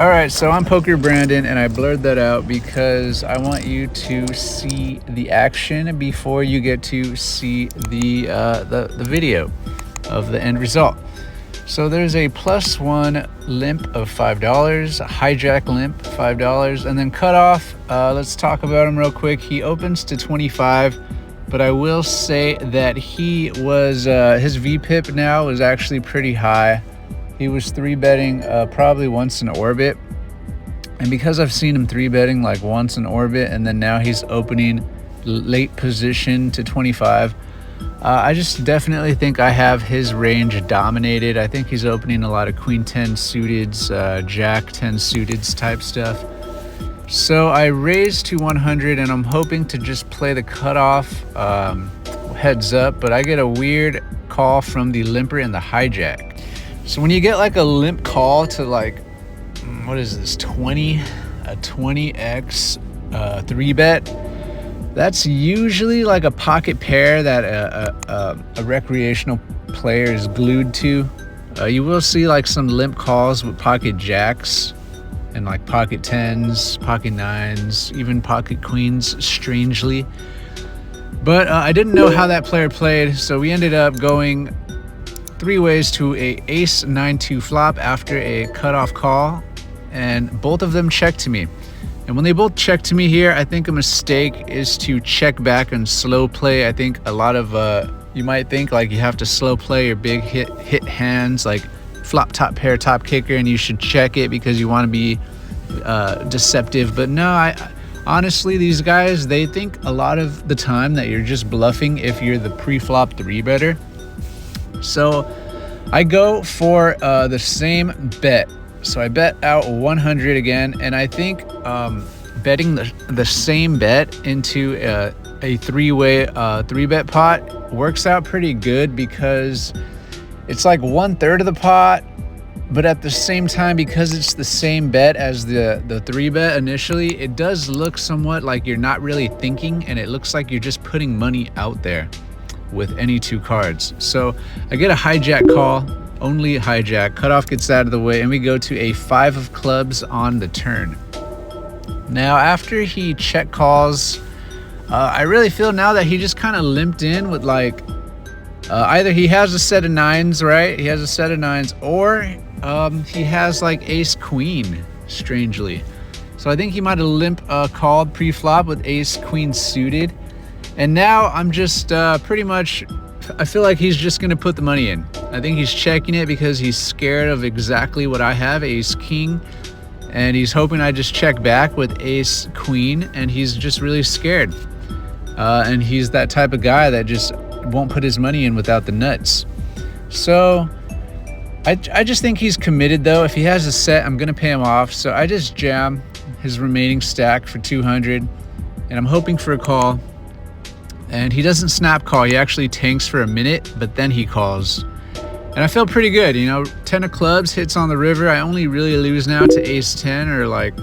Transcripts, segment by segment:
All right, so I'm Pokerbrandon, and I blurred that out because I want you to see the action before you get to see the video of the end result. So there's a +1 limp of $5, a hijack limp $5, and then cutoff. Let's talk about him real quick. He opens to 25, but I will say that he was his VPIP now is actually pretty high. He was 3-betting probably once in orbit. And because I've seen him 3-betting like once in orbit and then now he's opening late position to 25, I just definitely think I have his range dominated. I think he's opening a lot of Queen 10 suiteds, Jack 10 suiteds type stuff. So I raised to 100 and I'm hoping to just play the cutoff heads up, but I get a weird call from the limper and the hijack. So when you get like a limp call to like, what is this, 20, a 20x 3-bet, that's usually like a pocket pair that a recreational player is glued to. You will see like some limp calls with pocket jacks and like pocket 10s, pocket 9s, even pocket queens, strangely. But I didn't know how that player played, so we ended up going 3 ways to a ace 9-2 flop after a cutoff call, and both of them checked to me. And when they both check to me here, I think a mistake is to check back and slow play. I think a lot of you might think like you have to slow play your big hit hands like flop top pair top kicker, and you should check it because you want to be deceptive. But no, I honestly, these guys, they think a lot of the time that you're just bluffing if you're the pre-flop 3-better. So I go for the same bet. So I bet out 100 again, and I think betting the same bet into a 3-way 3-bet pot works out pretty good because it's like 1/3 of the pot, but at the same time, because it's the same bet as the 3-bet initially, it does look somewhat like you're not really thinking, and it looks like you're just putting money out there with any 2 cards. So I get a hijack call, only a hijack, cutoff gets out of the way, and we go to a 5 of clubs on the turn. Now after he check calls, I really feel now that he just kind of limped in with like either he has a set of 9s, right? He has a set of 9s, or he has like ace queen, strangely. So I think he might have limp called pre-flop with ace queen suited. And now I'm just pretty much, I feel like he's just going to put the money in. I think he's checking it because he's scared of exactly what I have, ace king. And he's hoping I just check back with ace queen, and he's just really scared. And he's that type of guy that just won't put his money in without the nuts. So I just think he's committed though. If he has a set, I'm going to pay him off. So I just jam his remaining stack for 200, and I'm hoping for a call. And he doesn't snap call, he actually tanks for a minute, but then he calls. And I feel pretty good, you know, 10 of clubs hits on the river. I only really lose now to ace 10, or like,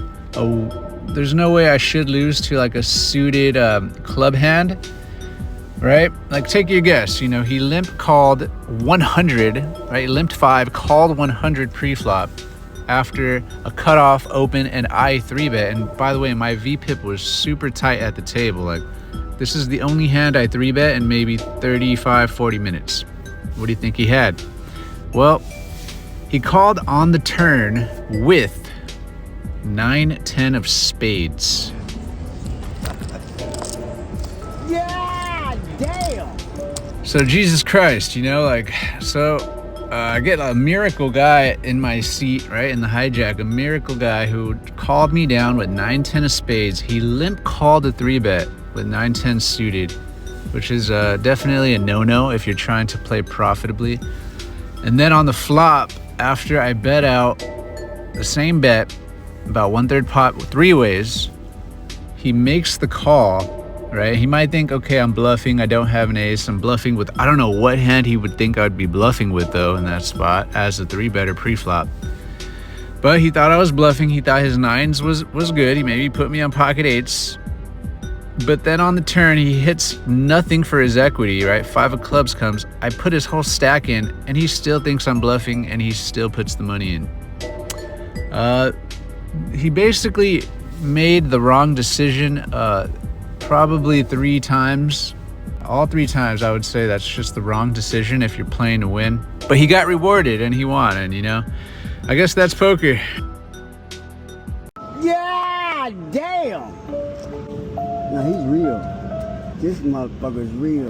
there's no way I should lose to like a suited club hand, right? Like take your guess, you know, he limp called 100, right? Limped 5, called 100 pre-flop after a cutoff open and I 3-bet. And by the way, my VPIP was super tight at the table. Like, this is the only hand I 3-bet in maybe 35, 40 minutes. What do you think he had? Well, he called on the turn with 9, 10 of spades. Yeah, damn. So Jesus Christ, you know, like, so I get a miracle guy in my seat, right, in the hijack, a miracle guy who called me down with 9, 10 of spades. He limp called a 3-bet with 9, 10 suited, which is definitely a no-no if you're trying to play profitably. And then on the flop, after I bet out the same bet, about 1/3 pot 3 ways, he makes the call, right? He might think, okay, I'm bluffing, I don't have an ace, I'm bluffing with, I don't know what hand he would think I'd be bluffing with though in that spot as a 3-better pre-flop. But he thought I was bluffing, he thought his 9s was good, he maybe put me on pocket 8s. But then on the turn, he hits nothing for his equity, right? 5 of clubs comes. I put his whole stack in, and he still thinks I'm bluffing, and he still puts the money in. he basically made the wrong decision probably 3 times. All 3 times I would say that's just the wrong decision if you're playing to win. But he got rewarded and he won, and you know, I guess that's poker. Yeah, damn. No, he's real. This motherfucker's real.